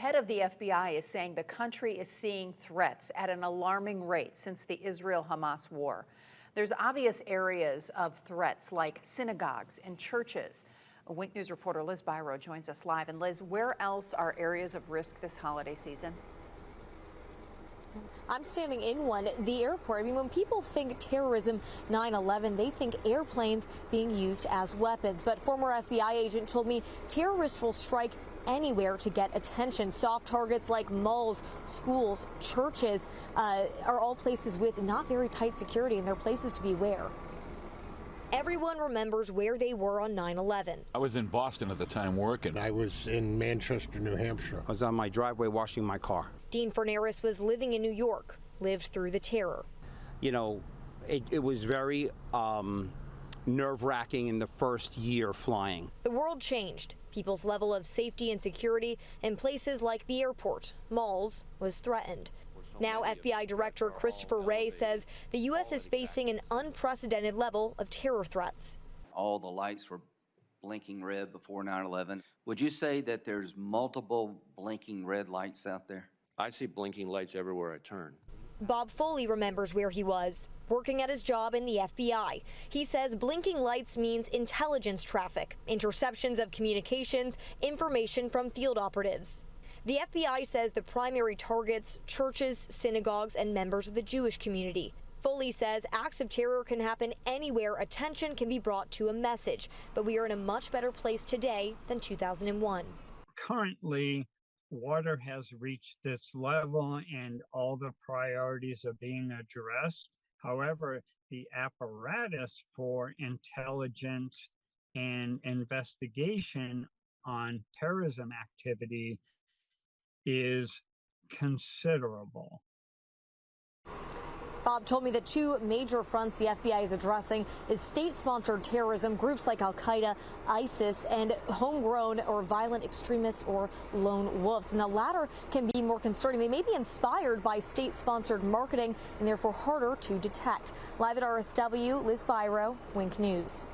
Head of the FBI is saying the country is seeing threats at an alarming rate since the Israel-Hamas war. There's obvious areas of threats like synagogues and churches. Wink News reporter Liz Byro joins us live. And Liz, where else are areas of risk this holiday season? I'm standing in one, the airport. I mean, when people think terrorism, 9/11, they think airplanes being used as weapons. But former FBI agent told me terrorists will strike anywhere to get attention. Soft targets like malls, schools, churches are all places with not very tight security, and they're places to beware. Everyone remembers where they were on 9/11. I was in Boston at the time working. I was in Manchester, New Hampshire. I was on my driveway washing my car. Dean Fernandez was living in New York, lived through the terror. You know, it was very nerve-wracking in the first year flying. The world changed. People's level of safety and security in places like the airport, malls, was threatened. Now, FBI Director Christopher Wray says the U.S. is facing an unprecedented level of terror threats. All the lights were blinking red before 9/11. Would you say that there's multiple blinking red lights out there? I see blinking lights everywhere I turn. Bob Foley remembers where he was, working at his job in the FBI. He says blinking lights means intelligence traffic, interceptions of communications, information from field operatives. The FBI says the primary targets churches, synagogues, and members of the Jewish community. Foley says acts of terror can happen anywhere attention can be brought to a message, but we are in a much better place today than 2001. Currently, water has reached this level and all the priorities are being addressed. However, the apparatus for intelligence and investigation on terrorism activity is considerable. Bob told me the two major fronts the FBI is addressing is state-sponsored terrorism, groups like Al-Qaeda, ISIS, and homegrown or violent extremists or lone wolves. And the latter can be more concerning. They may be inspired by state-sponsored marketing and therefore harder to detect. Live at RSW, Liz Byro, Wink News.